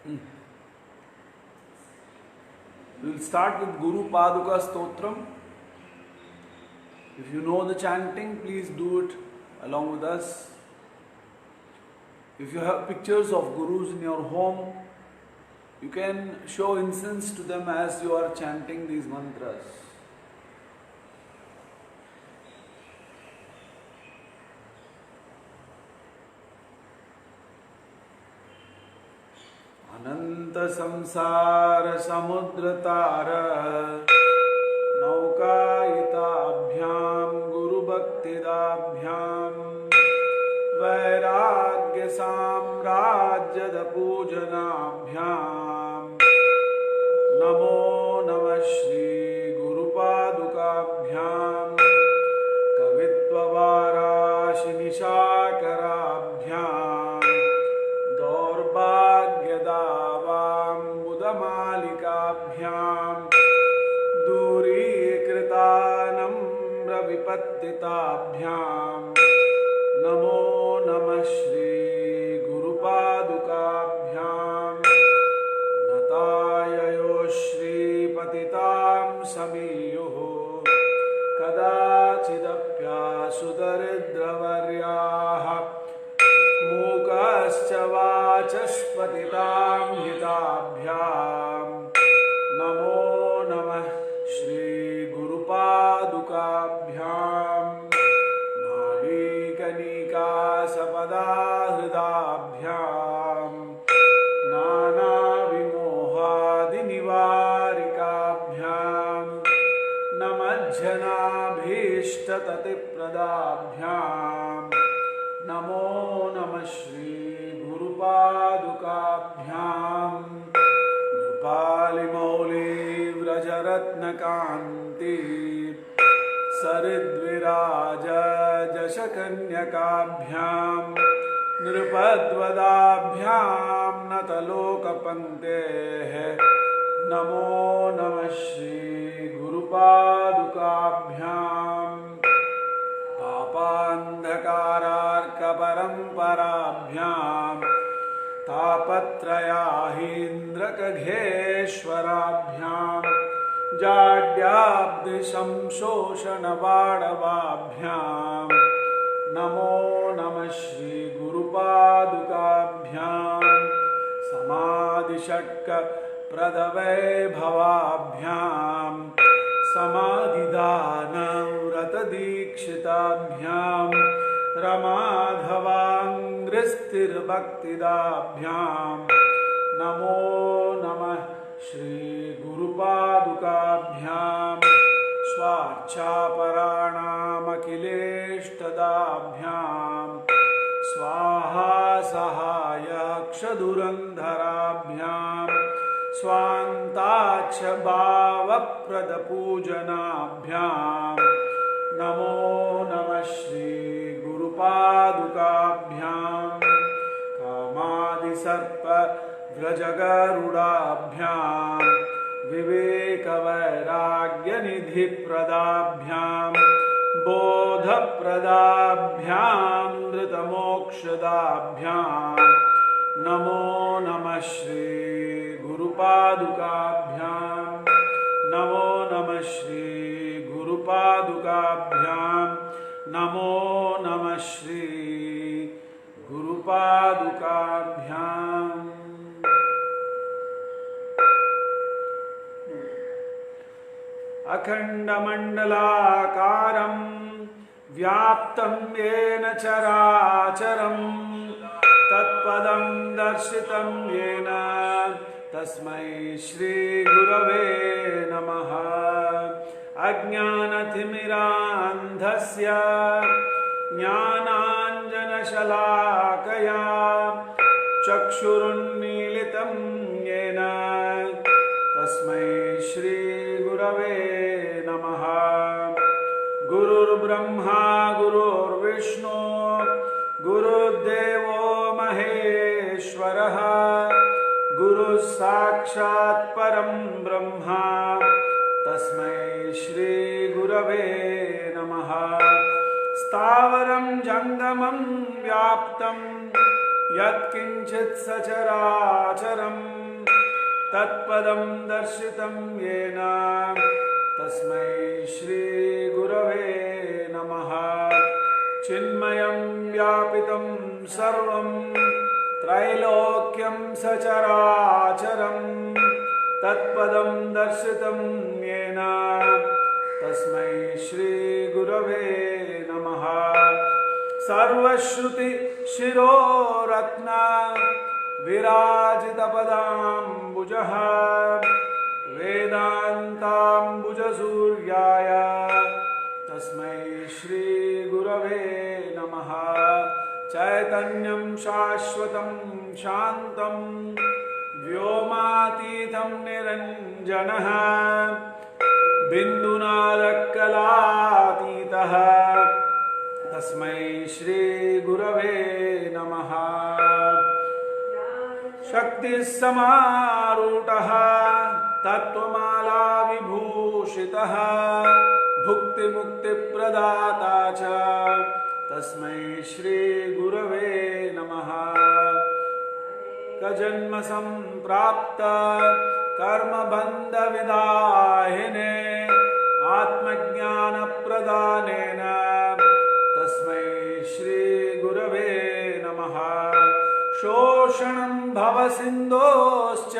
We will start with Guru Paduka Stotram. If you know the chanting, please do it along with us. If you have pictures of Gurus in your home, you can show incense to them as you are chanting these mantras. Ananta samsara samudratara Naukayitabhyam Guru Bhaktidabhyam Vairagya Samrajyada Pujanabhyam Namo Namah Shri Guru Padukabhyam Kavitva Varashi Nishakarabhyam Daurbhagya Buddhamalikabhyam Durikritanam Ravipatthitabhyam Namo Namah Shri Guru Padukabhyam Natayayo Shri Patitam Samiyuho Kadachidapya Sudaridravariyaha Mukascha Vachaspatitam Hitabhyam Namo Namah Shri Guru Padukabhyam Nalikanika Sapada Hridabhyam Nana Vimohadi Nivarikabhyam Namajjanabhishtatati Pradabhyam Namo Namah Shri Guru Padukabhyam Nrupali Mauli Vrajaratnakanti Saridviraja Jasakanyakabhyam Nrupadvadabhyam Natalokapantehe Namo Namah Shri Guru Padukabhyam Papandhakararkaparamparabhyam Tapatrayahindrakagheshwarabhyam Jadyabdishamshoshanavadavabhyam Namo Namah Shri Guru Padukabhyam Samadhishatka Pradavaibhavabhyam Samadhidana Vratadikshitabhyam Ramadhavangristir Bhaktidabhyam Namo Namah Shri Guru Padukabhyam Swachaparanam Akileshtadabhyam Swaha Sahaya Kshadurandharabhyam Swantacha Bhava Pradapujanabhyam Namo Namah Shri Guru Padukabhyam Kamadi Sarpa Vrajagarudabhyam Viveka Vairagya Nidhi Pradabhyam Bodha Pradabhyam Dhritamokshadabhyam Namo Namah Shri Guru Padukabhyam Namo Namah Shri Guru Padukabhyam Namo Namah Shri Guru Padukabhyam Akhandamandalakaram Vyaptam Yena Characharam Tatpadam Darshitam Yena Tasmai Shri Gurave Namaha Ajnanathimiranthasya Jnananjanashalakaya Chakshurunmilitam Yena Tasmai Shri Gurave Namaha Gurur Brahma Gurur Vishnu Gurudevo Maheshwaraha Guru Sakshat Param Brahma Tasmai Shri Gurave Namaha Stavaram Jangamam Vyaptam Yat Kinchit Sacharacharam तत्पदं दर्शितं येन तस्मै श्री गुरवे नमः। चिन्मयं व्यापितं सर्वं त्रैलोक्यं सचराचरं तत्पदं दर्शितं येन तस्मै श्री गुरवे नमः। सर्वश्रुति शिरोरत्न विराजितपदाम्बुजः वेदान्ताम्बुजसूर्याय तस्मै श्री गुरवे नमः। चैतन्यं शाश्वतं शान्तं व्योमातीतं निरञ्जनः बिन्दुनादकलातीतः तस्मै श्री गुरवे नमः। शक्तिस्समारूढः तत्त्वमाला विभूषितः भुक्तिमुक्तिप्रदाता च तस्मै श्री गुरवे नमः। कजन्म सम्प्राप्त कर्मबन्धविदाहिने आत्मज्ञानप्रदानेन तस्मै श्री गुरवे नमः। शोषणं भवसिन्धोश्च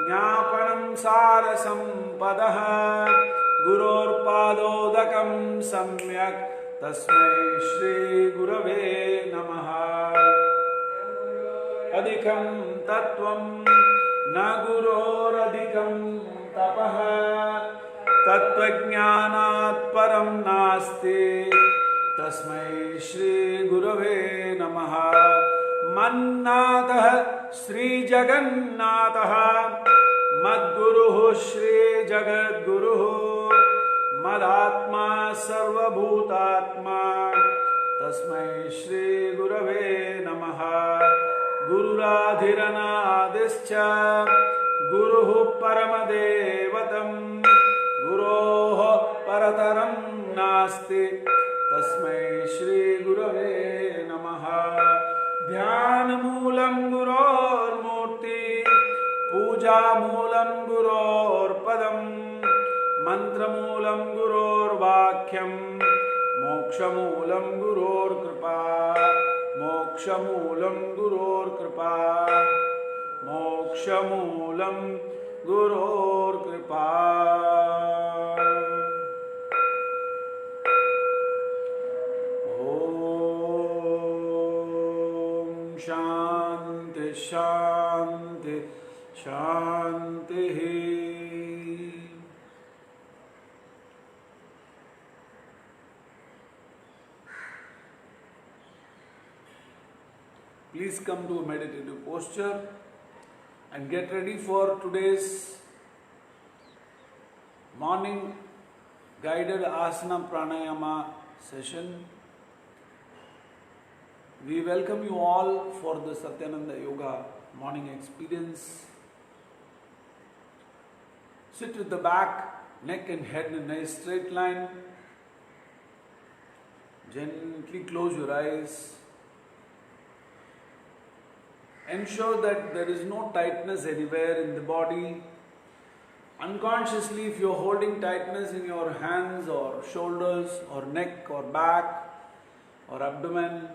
ज्ञापनं सारसम्पदः गुरोर्पादोदकं सम्यक् तस्मै श्री गुरवे नमः। अधिकं तत्त्वं न गुरोरधिकं तपः तत्त्वज्ञानात् परं नास्ति तस्मै श्री गुरवे नमः। मन्नाथः श्रीजगन्नाथः मद्गुरुः श्रीजगद्गुरुः मदात्मा सर्वभूतात्मा तस्मै श्री गुरवे नमः। गुरुराधिरनादिश्च गुरुः परमदेवतं गुरोः परतरं नास्ति तस्मै श्री गुरवे नमः। ध्यानमूलं गुरोर्मूर्ति पूजामूलं गुरोर्पदं मन्त्रमूलं गुरोर्वाक्यं मोक्षमूलं गुरोर्कृपा मोक्षमूलं गुरोर्कृपा मोक्षमूलं गुरोर्कृपा। ओम शांति शांति शांति। Please come to a meditative posture and get ready for today's morning guided asana pranayama session. We welcome you all for the Satyananda Yoga morning experience. Sit with the back, neck and head in a straight line. Gently close your eyes. Ensure that there is no tightness anywhere in the body. Unconsciously, if you are holding tightness in your hands or shoulders or neck or back or abdomen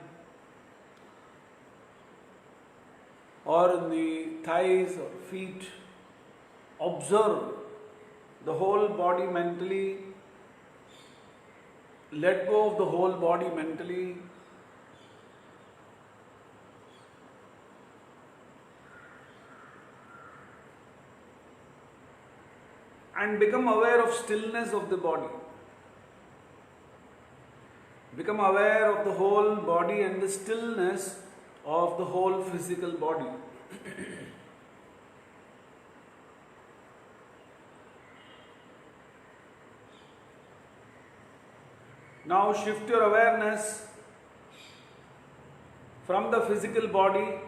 or in the thighs or feet, observe the whole body mentally. Let go of the whole body mentally. And become aware of stillness of the body. Become aware of the whole body and the stillness of the whole physical body. Now shift your awareness from the physical body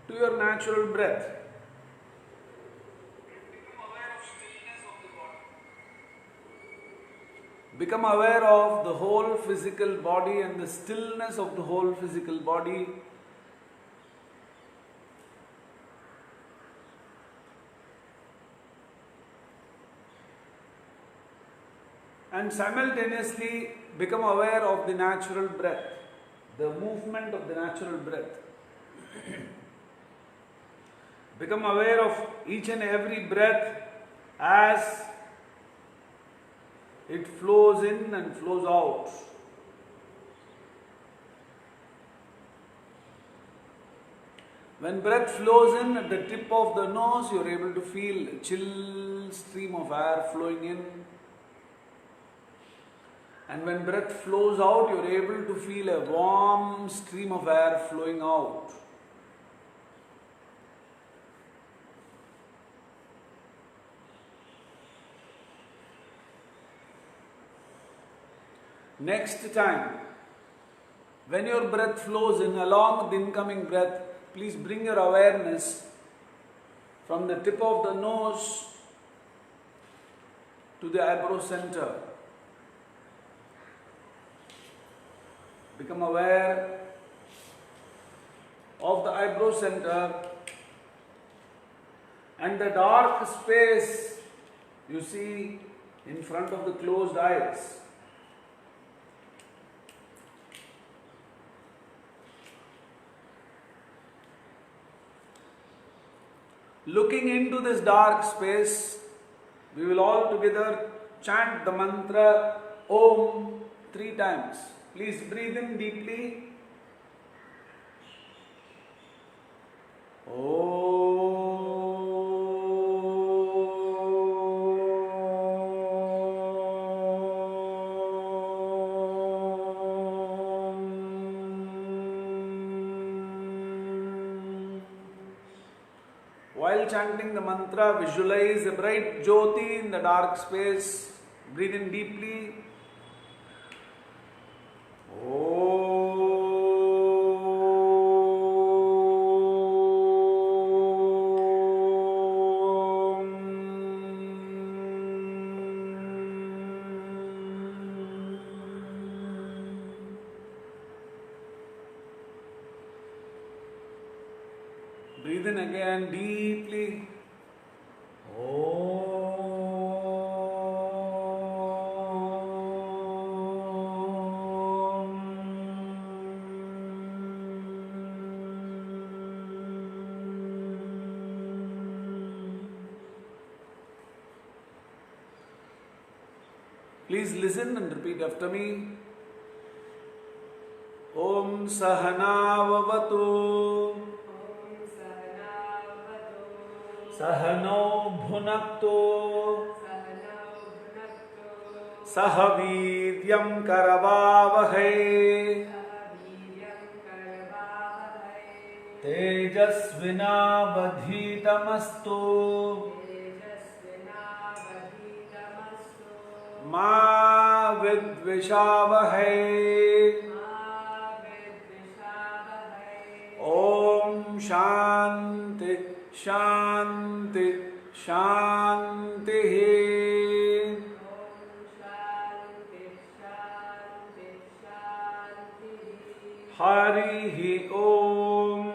to your natural breath. Become aware of the whole physical body and the stillness of the whole physical body. and simultaneously become aware of the natural breath, the movement of the natural breath. Become aware of each and every breath as it flows in and flows out. When breath flows in at the tip of the nose, you are able to feel a chill stream of air flowing in. And when breath flows out, you are able to feel a warm stream of air flowing out. Next time, when your breath flows in along with the incoming breath, please bring your awareness from the tip of the nose to the eyebrow center. Become aware of the eyebrow center and the dark space you see in front of the closed eyes. Looking into this dark space, we will all together chant the mantra Om 3 times. Please breathe in deeply. While chanting the mantra, visualize a bright jyoti in the dark space. Breathe in deeply. Breathe in again deeply. Please listen and repeat after me. Om Sahanavavatu Sahano Bhunakto Sahaviryam Karavavahai Tejasvinavadhitamastu Ma Vidvishavahai. Om Shanti Shanti Shanti. Harihi Om.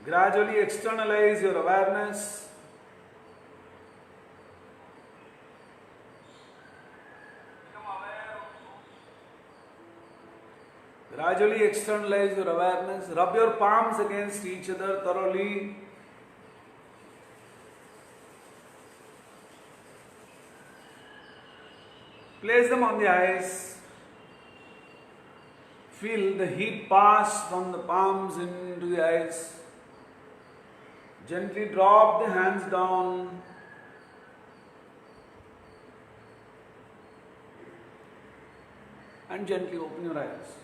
Gradually externalize your awareness. Gradually externalize your awareness. Rub your palms against each other thoroughly. Place them on the eyes. Feel the heat pass from the palms into the eyes. Gently drop the hands down. And gently open your eyes.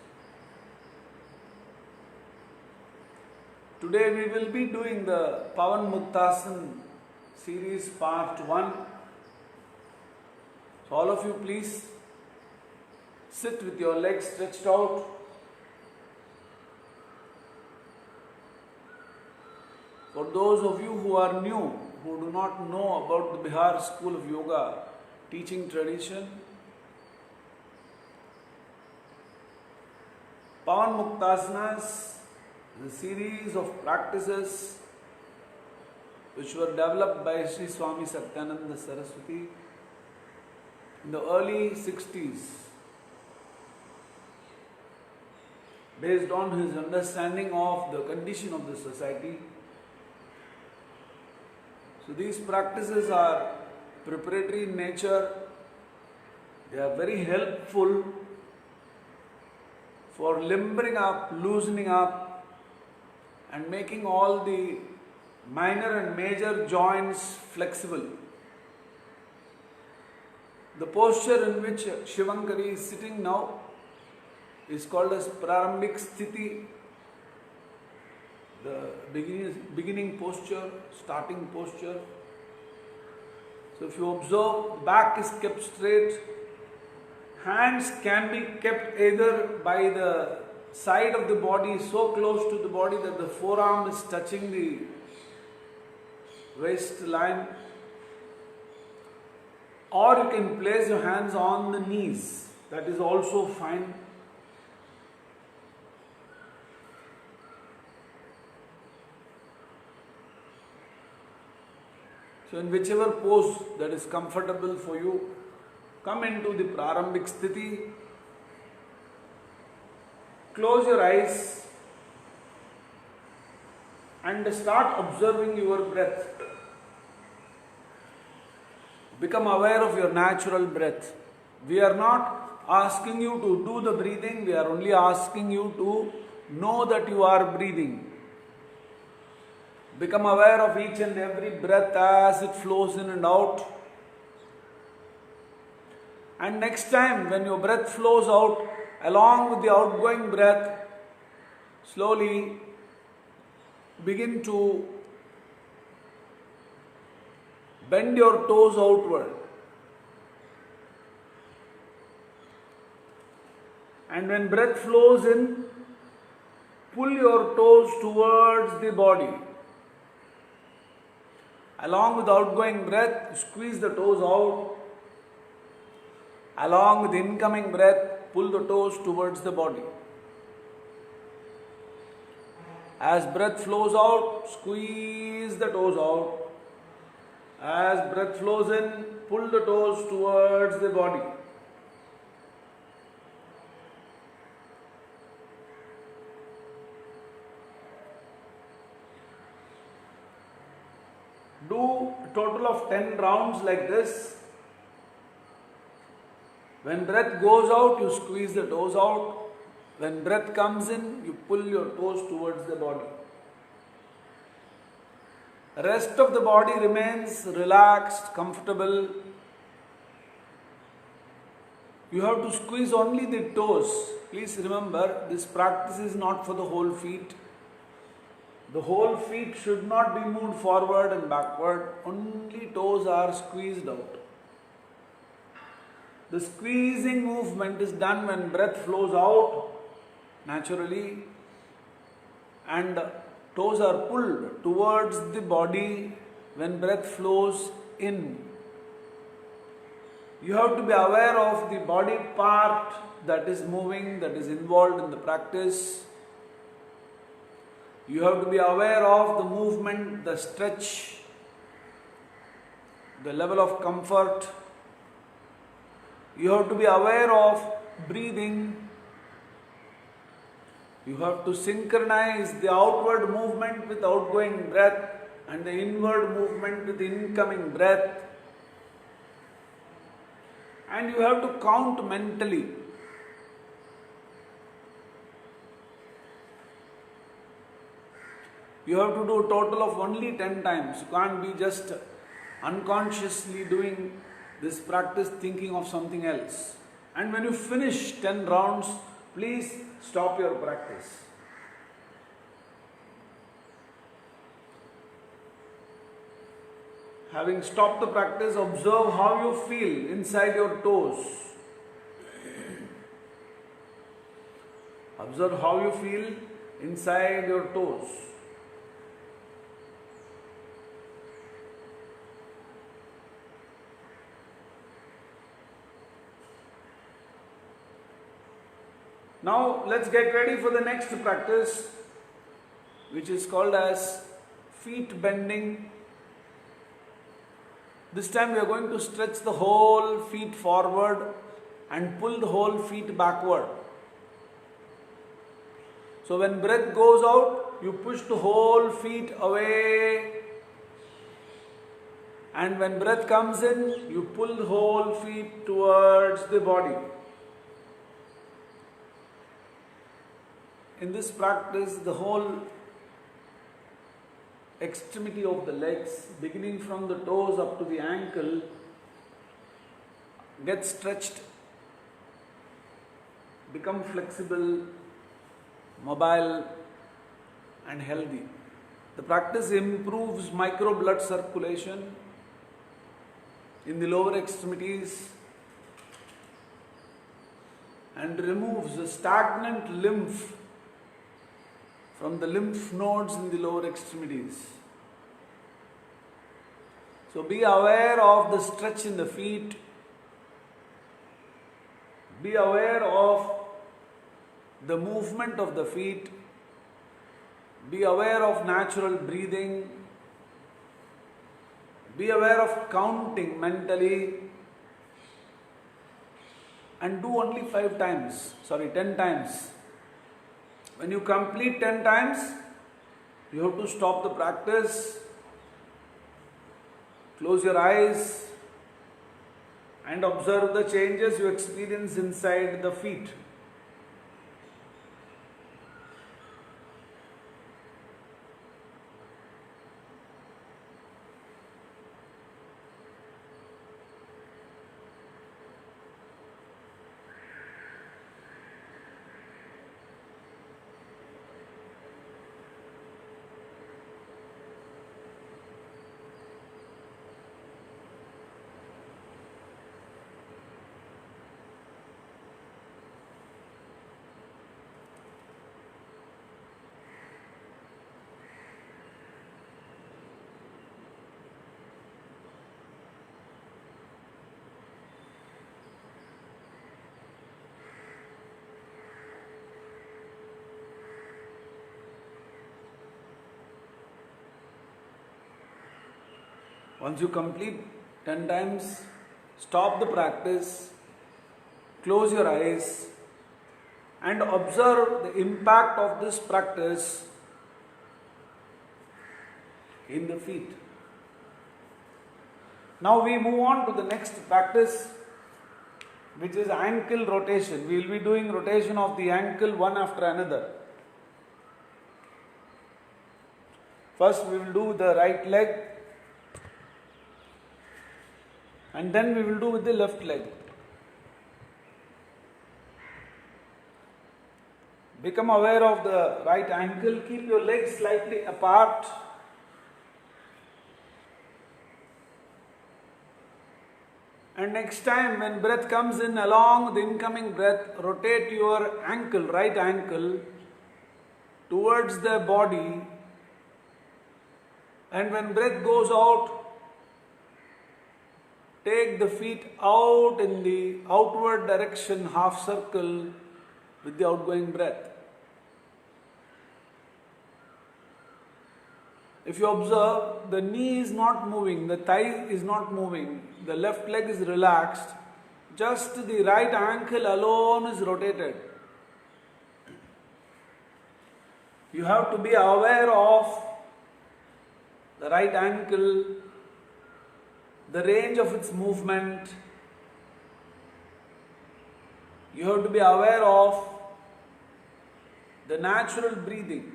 Today we will be doing the Pavan Muktasan series part 1. So all of you please sit with your legs stretched out. For those of you who are new, who do not know about the Bihar School of Yoga teaching tradition, Pavan Muktasanas is a series of practices which were developed by Sri Swami Satyananda Saraswati in the early 60s based on his understanding of the condition of the society. So these practices are preparatory in nature. They are very helpful for limbering up, loosening up and making all the minor and major joints flexible. The posture in which Shivankari is sitting now is called as Prarambhik Sthiti, the beginning posture, starting posture. So if you observe, the back is kept straight, hands can be kept either by the side of the body, so close to the body that the forearm is touching the waistline, or you can place your hands on the knees, that is also fine. So in whichever pose that is comfortable for you, come into the Prarambhik Sthiti, close your eyes and start observing your breath. Become aware of your natural breath. We are not asking you to do the breathing, we are only asking you to know that you are breathing. Become aware of each and every breath as it flows in and out. And next time when your breath flows out, along with the outgoing breath, slowly begin to bend your toes outward. And when breath flows in, pull your toes towards the body. Along with the outgoing breath, squeeze the toes out. Along with the incoming breath, pull the toes towards the body. As breath flows out, squeeze the toes out. As breath flows in, pull the toes towards the body. Do a total of 10 rounds like this. When breath goes out, you squeeze the toes out. When breath comes in, you pull your toes towards the body. Rest of the body remains relaxed, comfortable. You have to squeeze only the toes. Please remember, this practice is not for the whole feet. The whole feet should not be moved forward and backward. Only toes are squeezed out. The squeezing movement is done when breath flows out naturally and toes are pulled towards the body when breath flows in. You have to be aware of the body part that is moving, that is involved in the practice. You have to be aware of the movement, the stretch, the level of comfort. You have to be aware of breathing. You have to synchronize the outward movement with outgoing breath and the inward movement with incoming breath. And you have to count mentally. You have to do a total of only 10 times. You can't be just unconsciously doing this practice thinking of something else. And when you finish 10 rounds, please stop your practice. Having stopped the practice, observe how you feel inside your toes. Observe how you feel inside your toes. Now let's get ready for the next practice, which is called as feet bending. This time we are going to stretch the whole feet forward and pull the whole feet backward. So when breath goes out, you push the whole feet away, and when breath comes in, you pull the whole feet towards the body. In this practice, the whole extremity of the legs, beginning from the toes up to the ankle, gets stretched, become flexible, mobile and healthy. The practice improves micro blood circulation in the lower extremities and removes the stagnant lymph from the lymph nodes in the lower extremities. So be aware of the stretch in the feet. Be aware of the movement of the feet. Be aware of natural breathing. Be aware of counting mentally. And do only 10 times. When you complete 10 times, you have to stop the practice, close your eyes and observe the changes you experience inside the feet. Once you complete 10 times, stop the practice, close your eyes and observe the impact of this practice in the feet. Now we move on to the next practice, which is ankle rotation. We will be doing rotation of the ankle one after another. First we will do the right leg, and then we will do with the left leg. Become aware of the right ankle. Keep your legs slightly apart. And next time when breath comes in, along with the incoming breath, rotate your ankle, right ankle, towards the body. And when breath goes out, take the feet out in the outward direction, half circle, with the outgoing breath. If you observe, the knee is not moving, the thigh is not moving, the left leg is relaxed, just the right ankle alone is rotated. You have to be aware of the right ankle, the range of its movement. You have to be aware of the natural breathing.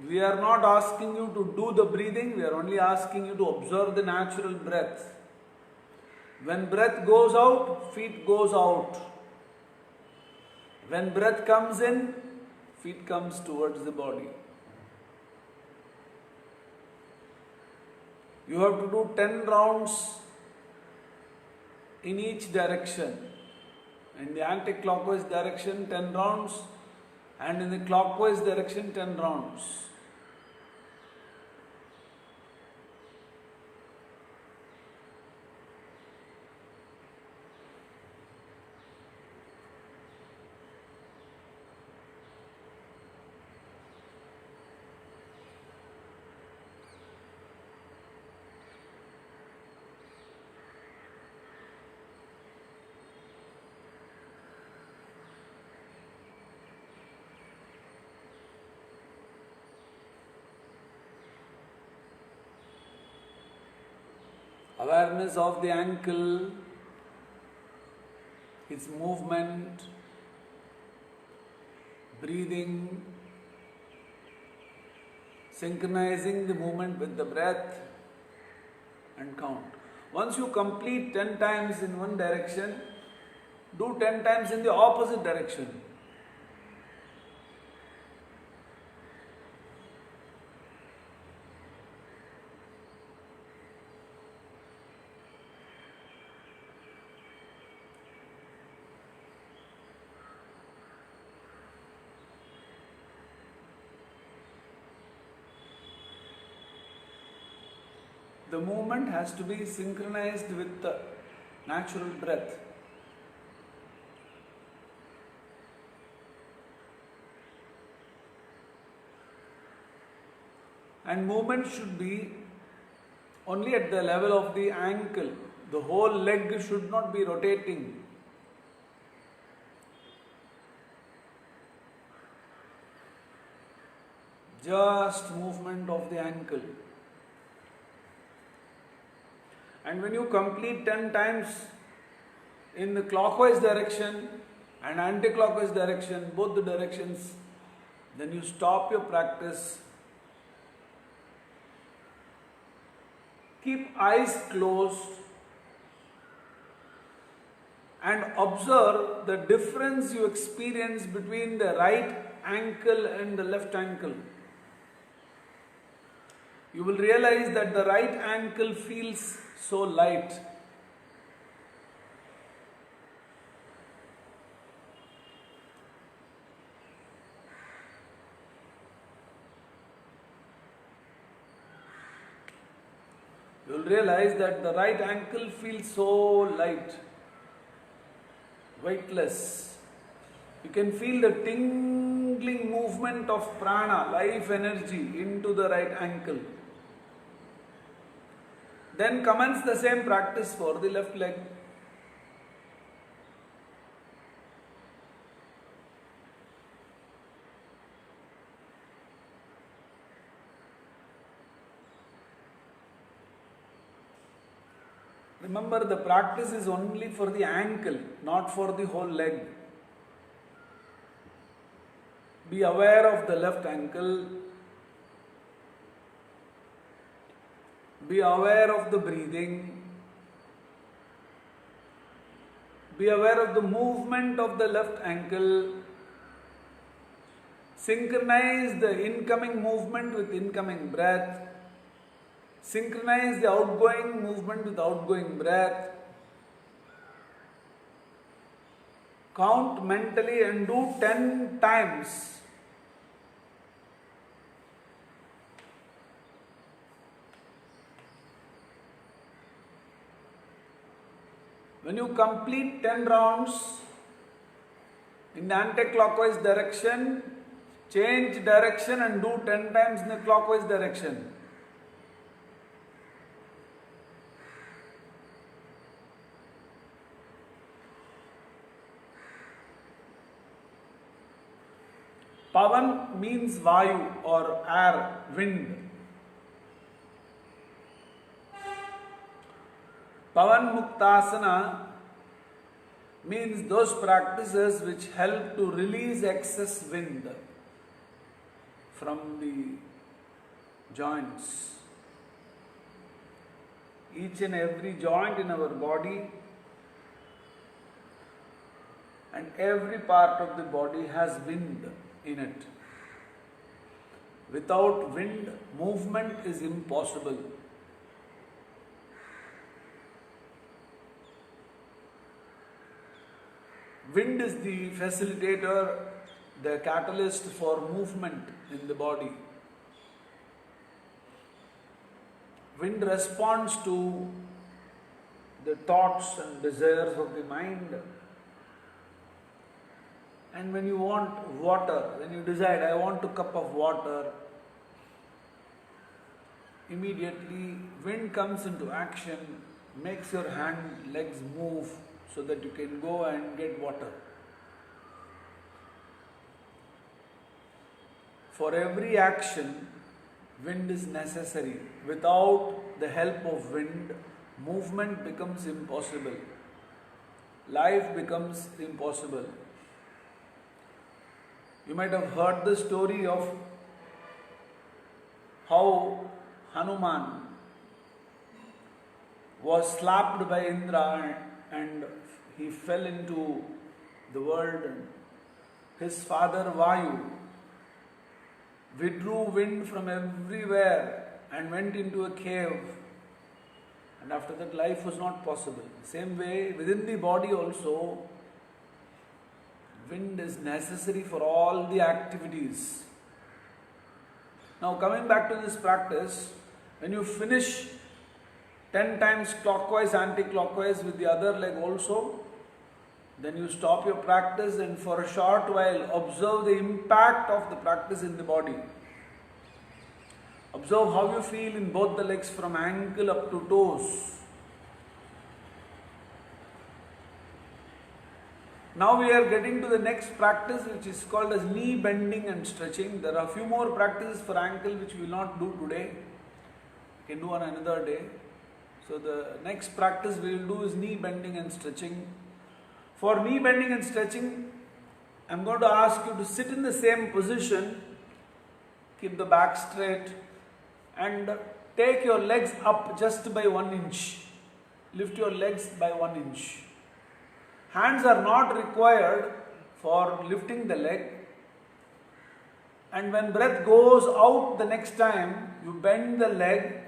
We are not asking you to do the breathing, we are only asking you to observe the natural breath. When breath goes out, feet goes out. When breath comes in, feet comes towards the body. You have to do 10 rounds in each direction. In the anti-clockwise direction 10 rounds, and in the clockwise direction 10 rounds. Awareness of the ankle, its movement, breathing, synchronizing the movement with the breath, and count. Once you complete 10 times in one direction, do 10 times in the opposite direction. The movement has to be synchronized with the natural breath. And movement should be only at the level of the ankle. The whole leg should not be rotating. Just movement of the ankle. And when you complete 10 times in the clockwise direction and anti-clockwise direction, both the directions, then you stop your practice. Keep eyes closed and observe the difference you experience between the right ankle and the left ankle. You will realize that the right ankle feels so light. You will realize that the right ankle feels so light, weightless. You can feel the tingling movement of prana, life energy into the right ankle. Then commence the same practice for the left leg. Remember, the practice is only for the ankle, not for the whole leg. Be aware of the left ankle. Be aware of the breathing. Be aware of the movement of the left ankle. Synchronize the incoming movement with incoming breath. Synchronize the outgoing movement with outgoing breath. Count mentally and do 10 times. When you complete 10 rounds in the anti-clockwise direction, change direction and do 10 times in the clockwise direction. Pavan means Vayu or air, wind. Pavan Muktasana means those practices which help to release excess wind from the joints. Each and every joint in our body and every part of the body has wind in it. Without wind, movement is impossible. Wind is the facilitator, the catalyst for movement in the body. Wind responds to the thoughts and desires of the mind. And when you want water, when you decide, I want a cup of water, immediately wind comes into action, makes your hand, legs move so that you can go and get water. For every action, wind is necessary. Without the help of wind, movement becomes impossible. Life becomes impossible. You might have heard the story of how Hanuman was slapped by Indra and he fell into the world. His father Vayu withdrew wind from everywhere and went into a cave. And after that, life was not possible. Same way, within the body also, wind is necessary for all the activities. Now, coming back to this practice, when you finish 10 times clockwise, anti-clockwise with the other leg also, then you stop your practice and for a short while observe the impact of the practice in the body. Observe how you feel in both the legs from ankle up to toes. Now we are getting to the next practice, which is called as knee bending and stretching. There are a few more practices for ankle which we will not do today. We can do on another day. So the next practice we will do is knee bending and stretching. For knee bending and stretching, I am going to ask you to sit in the same position, keep the back straight and take your legs up just by 1 inch. Lift your legs by 1 inch. Hands are not required for lifting the leg. And when breath goes out the next time, you bend the leg.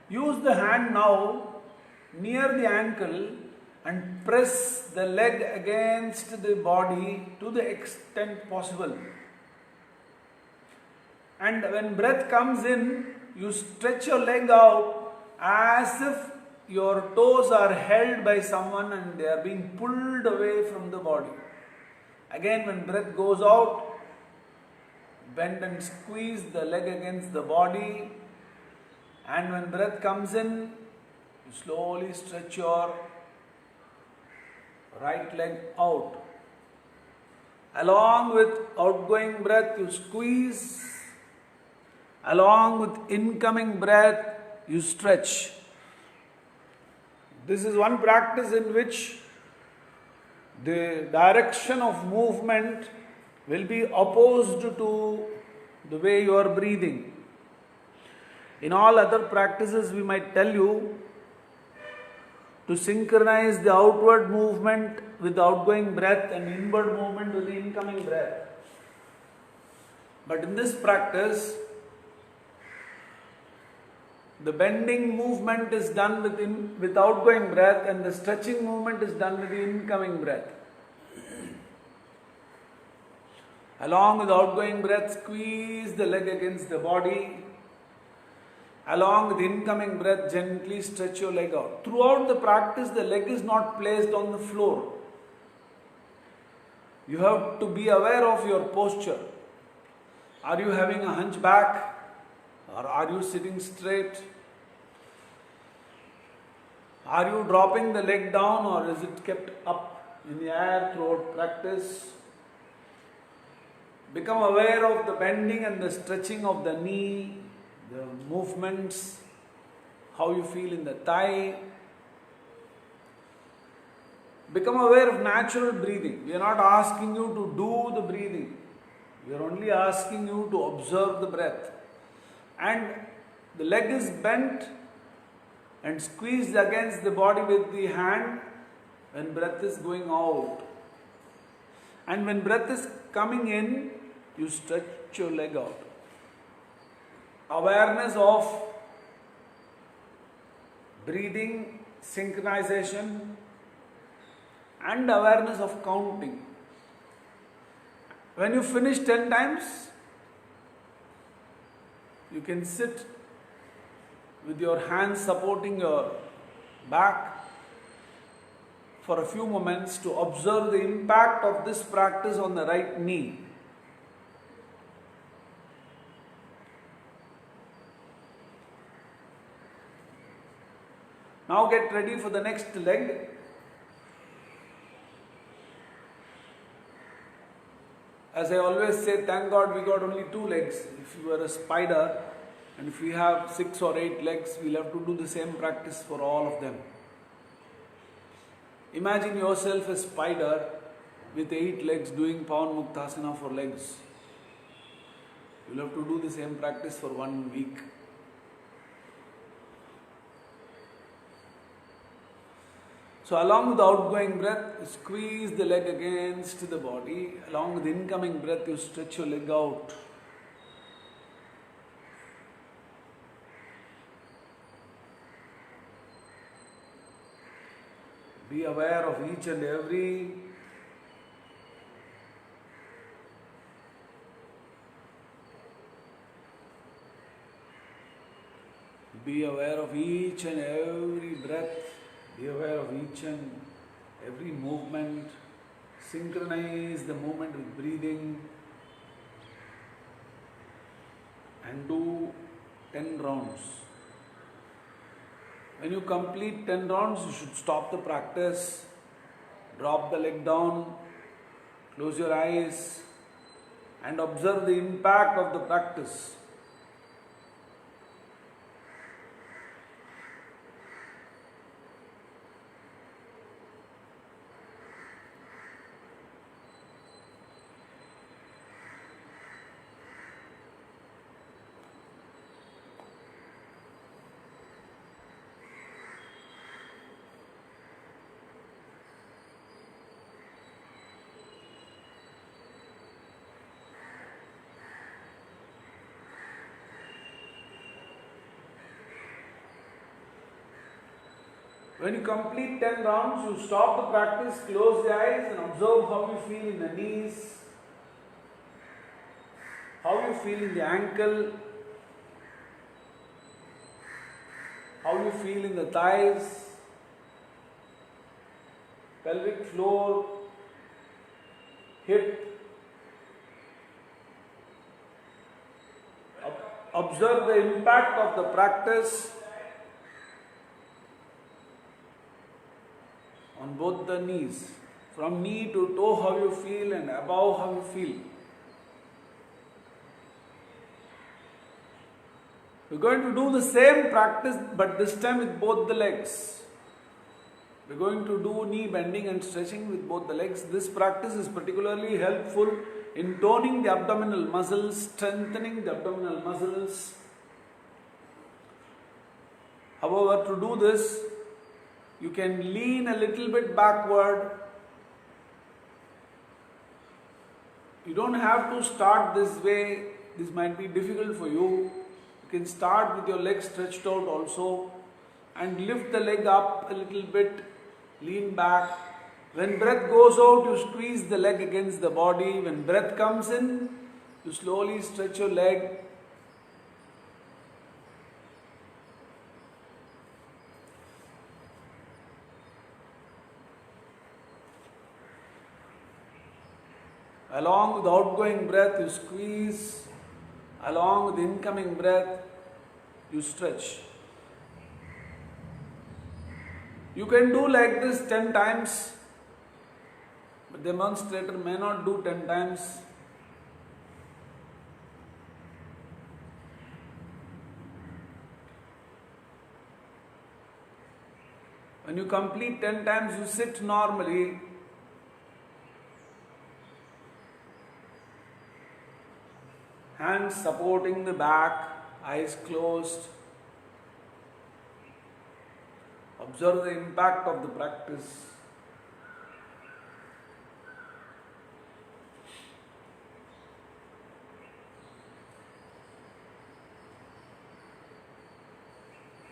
Use the hand now near the ankle and press the leg against the body to the extent possible. And when breath comes in, you stretch your leg out as if your toes are held by someone and they are being pulled away from the body. Again, when breath goes out, bend and squeeze the leg against the body. And when breath comes in, you slowly stretch your right leg out. Along with outgoing breath, you squeeze. Along with incoming breath, you stretch. This is one practice in which the direction of movement will be opposed to the way you are breathing. In all other practices, we might tell you to synchronize the outward movement with the outgoing breath and inward movement with the incoming breath. But in this practice, the bending movement is done with outgoing breath and the stretching movement is done with the incoming breath. Along with outgoing breath, squeeze the leg against the body. Along with incoming breath, gently stretch your leg out. Throughout the practice, the leg is not placed on the floor. You have to be aware of your posture. Are you having a hunchback? Or are you sitting straight? Are you dropping the leg down or is it kept up in the air throughout practice? Become aware of the bending and the stretching of the knee, the movements, how you feel in the thigh. Become aware of natural breathing. We are not asking you to do the breathing. We are only asking you to observe the breath. And the leg is bent and squeezed against the body with the hand when breath is going out. And when breath is coming in, you stretch your leg out. Awareness of breathing, synchronization, and awareness of counting. When you finish 10 times, you can sit with your hands supporting your back for a few moments to observe the impact of this practice on the right knee. Now get ready for the next leg. As I always say, thank God we got only 2 legs. If you are a spider and if we have 6 or 8 legs, we'll have to do the same practice for all of them. Imagine yourself a spider with 8 legs doing Pawan Muktasana for legs. You'll have to do the same practice for 1 week. So along with the outgoing breath, you squeeze the leg against the body. Along with the incoming breath, you stretch your leg out. Be aware of each and every Be aware of each and every breath. Be aware of each and every movement. Synchronize the movement with breathing. And do 10 rounds. When you complete 10 rounds, you should stop the practice. Drop the leg down. Close your eyes. And observe the impact of the practice. When you complete 10 rounds, you stop the practice, close the eyes and observe how you feel in the knees, how you feel in the ankle, how you feel in the thighs, pelvic floor, hip. Observe the impact of the practice on both the knees, from knee to toe how you feel and above how you feel. We're going to do the same practice but this time with both the legs. We're going to do knee bending and stretching with both the legs. This practice is particularly helpful in toning the abdominal muscles, strengthening the abdominal muscles. However, to do this, you can lean a little bit backward. You don't have to start this way. This might be difficult for you. You can start with your legs stretched out also and lift the leg up a little bit, lean back. When breath goes out, you squeeze the leg against the body. When breath comes in, you slowly stretch your leg. Along with the outgoing breath, you squeeze. Along with the incoming breath, you stretch. You can do like this 10 times. But the demonstrator may not do 10 times. When you complete 10 times, you sit normally. Hands supporting the back, eyes closed. Observe the impact of the practice.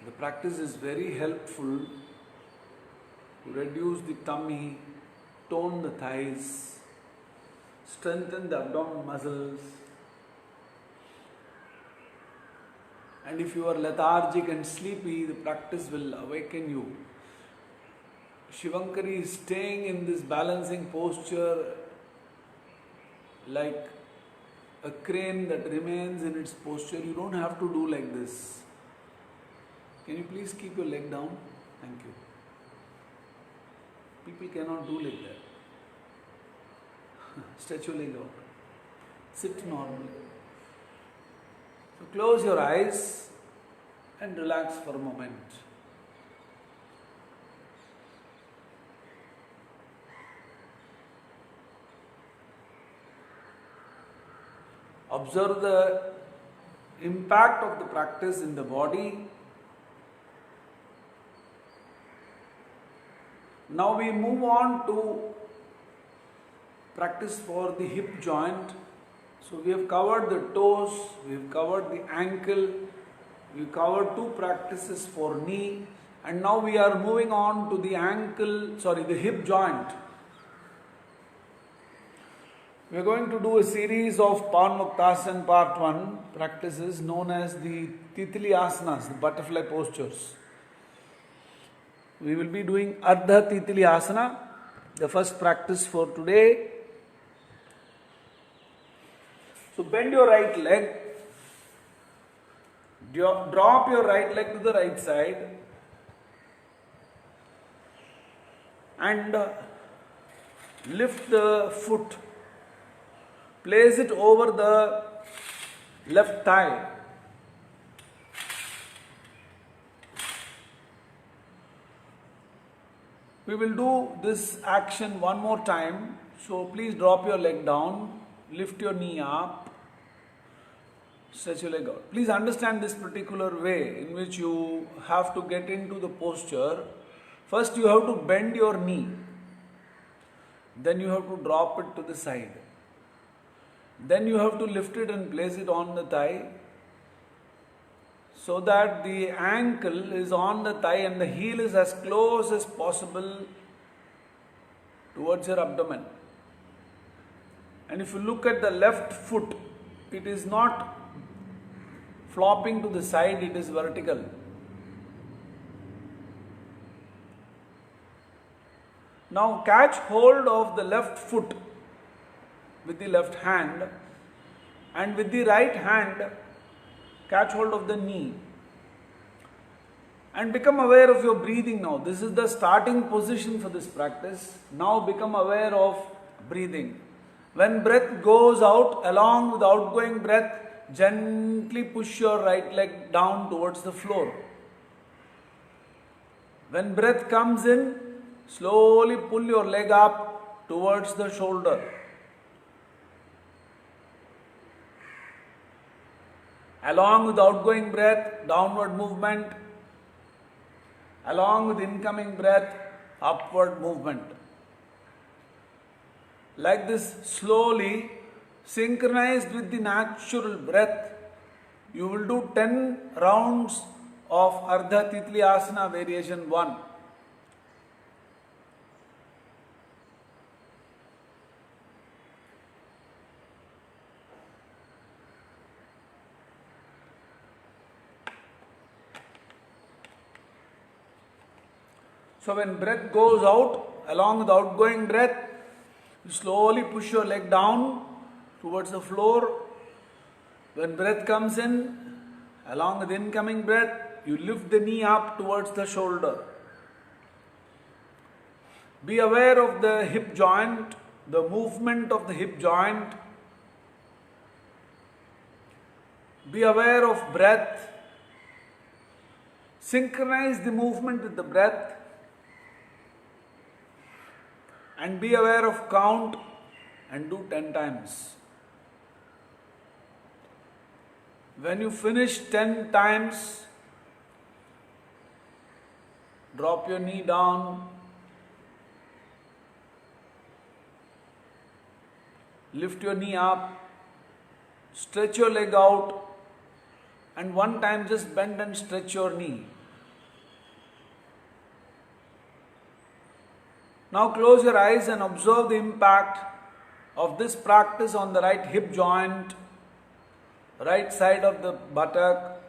The practice is very helpful to reduce the tummy, tone the thighs, strengthen the abdominal muscles. And if you are lethargic and sleepy, the practice will awaken you. Shivankari is staying in this balancing posture like a crane that remains in its posture. You don't have to do like this. Can you please keep your leg down? Thank you. People cannot do like that. Stretch your leg out. Sit normally. So close your eyes and relax for a moment. Observe the impact of the practice in the body. Now we move on to practice for the hip joint. So we have covered the toes, we have covered the ankle, we covered 2 practices for knee, and now we are moving on to the hip joint. We are going to do a series of Pavanmuktasana Part 1 practices known as the Titli Asanas, the butterfly postures. We will be doing Ardha Titli Asana, the first practice for today. So bend your right leg, drop your right leg to the right side, and lift the foot. Place it over the left thigh. We will do this action one more time. So please drop your leg down, lift your knee up, stretch your leg out. Please understand this particular way in which you have to get into the posture. First you have to bend your knee. Then you have to drop it to the side. Then you have to lift it and place it on the thigh so that the ankle is on the thigh and the heel is as close as possible towards your abdomen. And if you look at the left foot, it is not flopping to the side, it is vertical. Now catch hold of the left foot with the left hand, and with the right hand catch hold of the knee, and become aware of your breathing now. This is the starting position for this practice. Now become aware of breathing. When breath goes out, along with outgoing breath, gently push your right leg down towards the floor. When breath comes in, slowly pull your leg up towards the shoulder. Along with outgoing breath, downward movement. Along with incoming breath, upward movement. Like this, slowly, synchronized with the natural breath, you will do 10 rounds of Ardha Titli Asana variation 1. So when breath goes out, along with outgoing breath, you slowly push your leg down towards the floor. When breath comes in, along with incoming breath, you lift the knee up towards the shoulder. Be aware of the hip joint, the movement of the hip joint. Be aware of breath. Synchronize the movement with the breath. And be aware of count and do 10 times. When you finish 10 times, drop your knee down, lift your knee up, stretch your leg out, and one time just bend and stretch your knee. Now close your eyes and observe the impact of this practice on the right hip joint, right side of the buttock,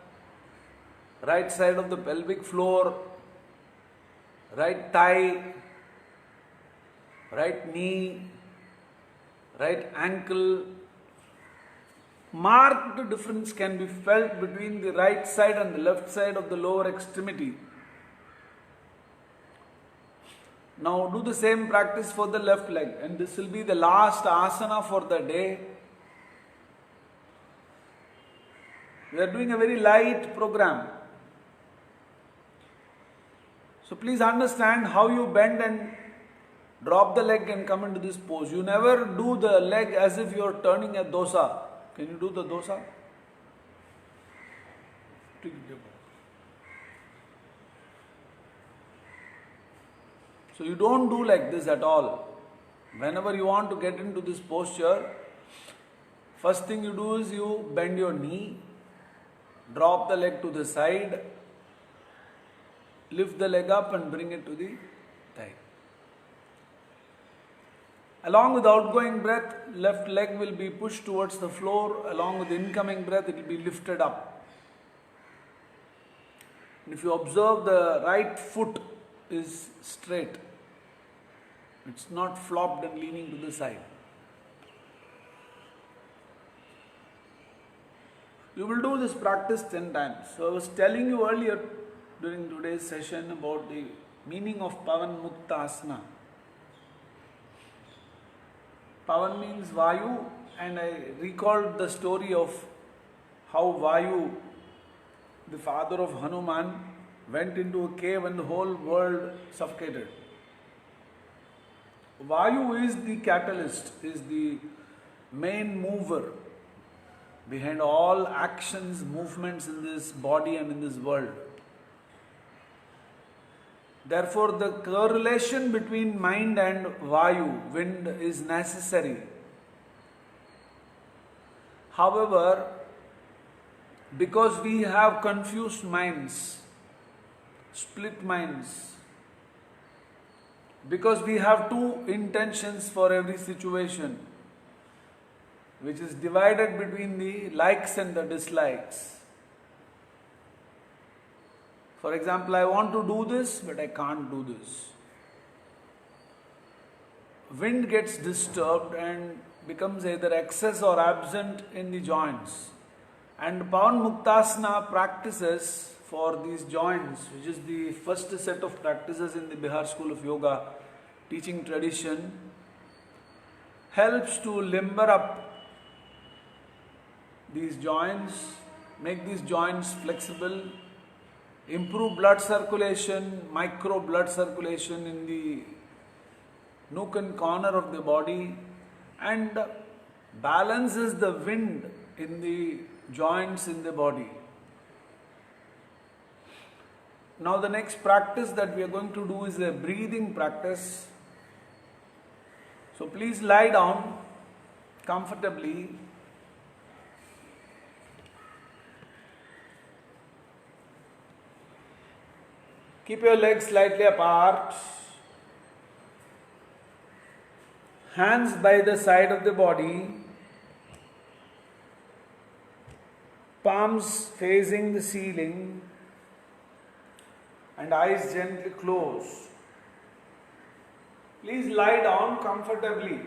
right side of the pelvic floor, right thigh, right knee, right ankle. Marked difference can be felt between the right side and the left side of the lower extremity. Now do the same practice for the left leg, and this will be the last asana for the day. We are doing a very light program. So please understand how you bend and drop the leg and come into this pose. You never do the leg as if you are turning a dosa. Can you do the dosa? So you don't do like this at all. Whenever you want to get into this posture, first thing you do is you bend your knee, drop the leg to the side, lift the leg up and bring it to the thigh. Along with outgoing breath, left leg will be pushed towards the floor. Along with incoming breath, it will be lifted up. And if you observe, the right foot is straight. It's not flopped and leaning to the side. You will do this practice 10 times. So I was telling you earlier during today's session about the meaning of Pavan Muktasana. Pavan means Vayu, and I recalled the story of how Vayu, the father of Hanuman, went into a cave and the whole world suffocated. Vayu is the catalyst, is the main mover behind all actions, movements in this body and in this world. Therefore, the correlation between mind and Vayu, wind, is necessary. However, because we have confused minds, split minds, because we have two intentions for every situation, which is divided between the likes and the dislikes. For example, I want to do this, but I can't do this. Wind gets disturbed and becomes either excess or absent in the joints. And Pavan Muktasana practices for these joints, which is the first set of practices in the Bihar School of Yoga teaching tradition, helps to limber up these joints, make these joints flexible, improve blood circulation, micro blood circulation in the nook and corner of the body, and balances the wind in the joints in the body. Now the next practice that we are going to do is a breathing practice. So please lie down comfortably. Keep your legs slightly apart. Hands by the side of the body. Palms facing the ceiling. And eyes gently closed. Please lie down comfortably.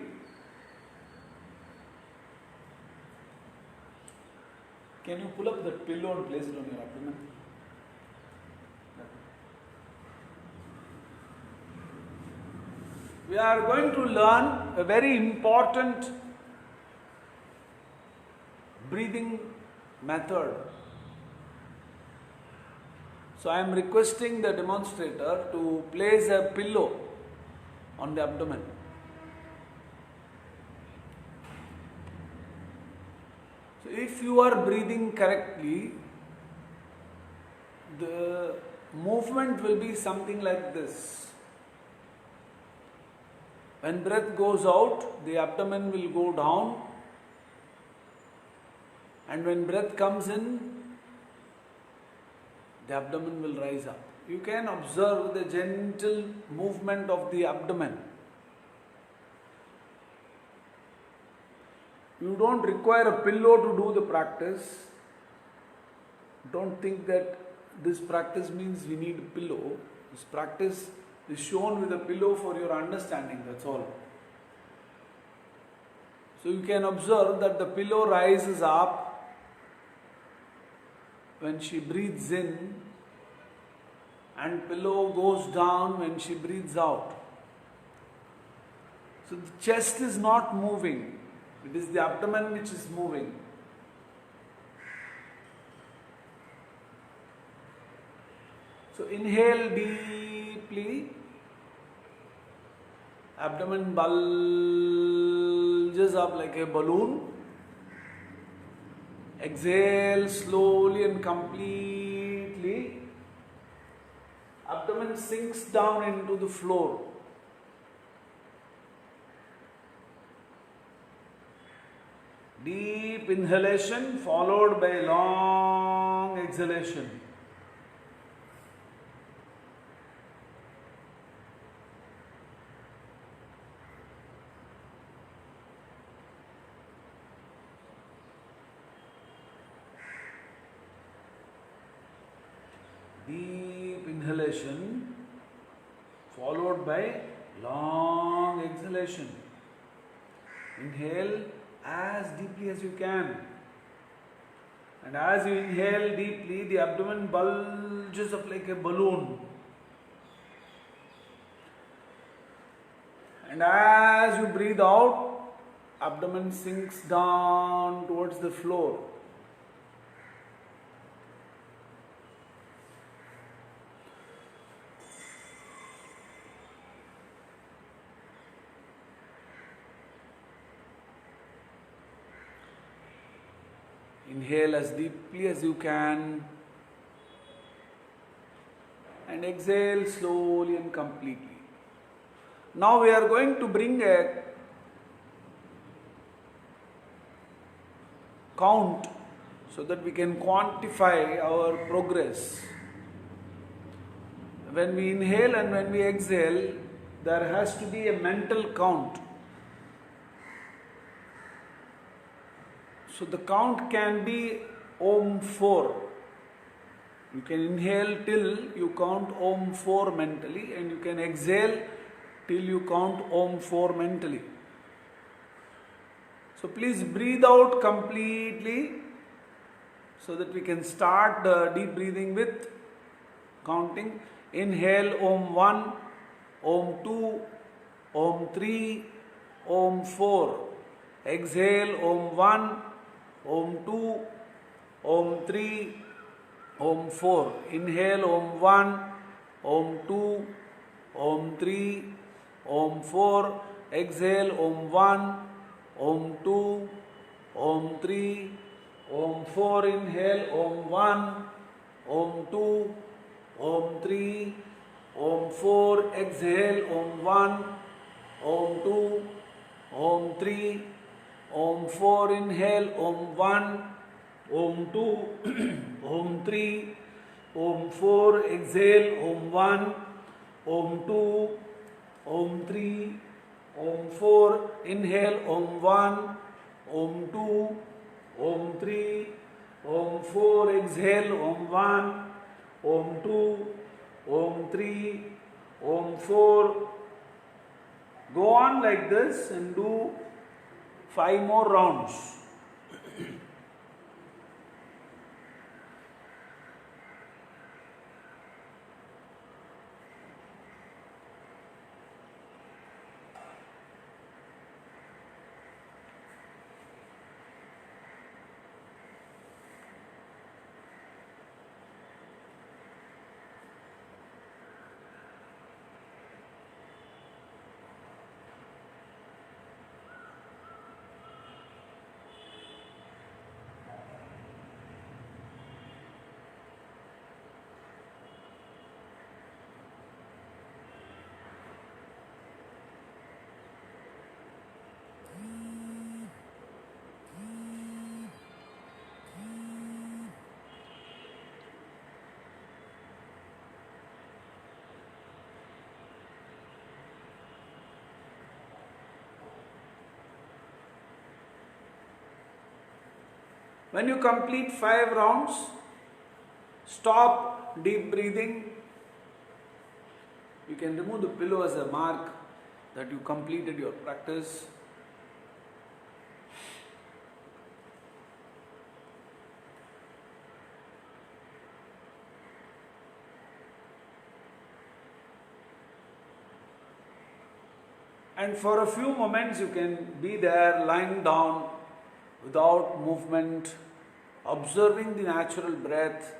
Can you pull up that pillow and place it on your abdomen? We are going to learn a very important breathing method. So I am requesting the demonstrator to place a pillow on the abdomen. So if you are breathing correctly, the movement will be something like this. When breath goes out, the abdomen will go down, and when breath comes in, the abdomen will rise up. You can observe the gentle movement of the abdomen. You don't require a pillow to do the practice. Don't think that this practice means we need a pillow. This practice is shown with a pillow for your understanding, that's all. So you can observe that the pillow rises up when she breathes in, and pillow goes down when she breathes out. So the chest is not moving, it is the abdomen which is moving. So inhale deeply, abdomen bulges up like a balloon. Exhale slowly and completely. Abdomen sinks down into the floor. Deep inhalation followed by long exhalation. Deep inhalation followed by long exhalation. Inhale as deeply as you can. And as you inhale deeply, the abdomen bulges up like a balloon. And as you breathe out, abdomen sinks down towards the floor. Inhale as deeply as you can and exhale slowly and completely. Now we are going to bring a count so that we can quantify our progress. When we inhale and when we exhale, there has to be a mental count. So the count can be Om 4. You can inhale till you count Om 4 mentally, and you can exhale till you count Om 4 mentally. So please breathe out completely so that we can start the deep breathing with counting. Inhale Om 1, Om 2, Om 3, Om 4. Exhale Om 1, Om 2, Om 3, Om 4. Inhale Om 1, Om 2, Om 3, Om 4. Exhale Om 1, Om 2, Om 3, Om 4. Inhale Om 1, Om 2, Om 3, Om 4. Exhale Om 1, Om 2, Om 3, Om 4. Inhale Om 1, Om 2, Om 3, Om 4. Exhale Om 1, Om 2, Om 3, Om 4. Inhale Om 1, Om 2, Om 3, Om 4. Exhale Om 1, Om 2, Om 3, Om 4. Go on like this and do 5 more rounds. When you complete 5 rounds, stop deep breathing. You can remove the pillow as a mark that you completed your practice. And for a few moments you can be there lying down without movement, observing the natural breath.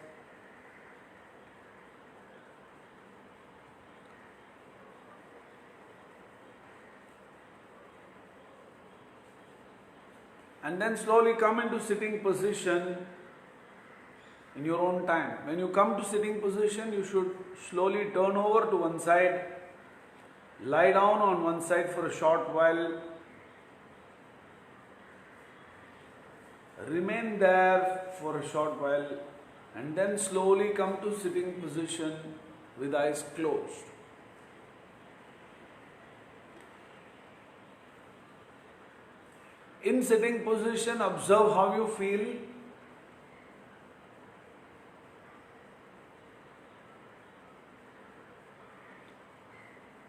And then slowly come into sitting position in your own time. When you come to sitting position, you should slowly turn over to one side, lie down on one side for a short while, remain there for a short while, and then slowly come to sitting position with eyes closed. In sitting position, observe how you feel.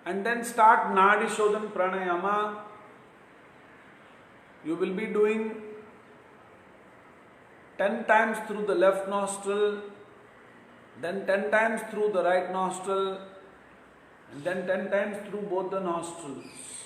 And then start Nadi Shodhan Pranayama. You will be doing 10 times through the left nostril, then 10 times through the right nostril, and then 10 times through both the nostrils.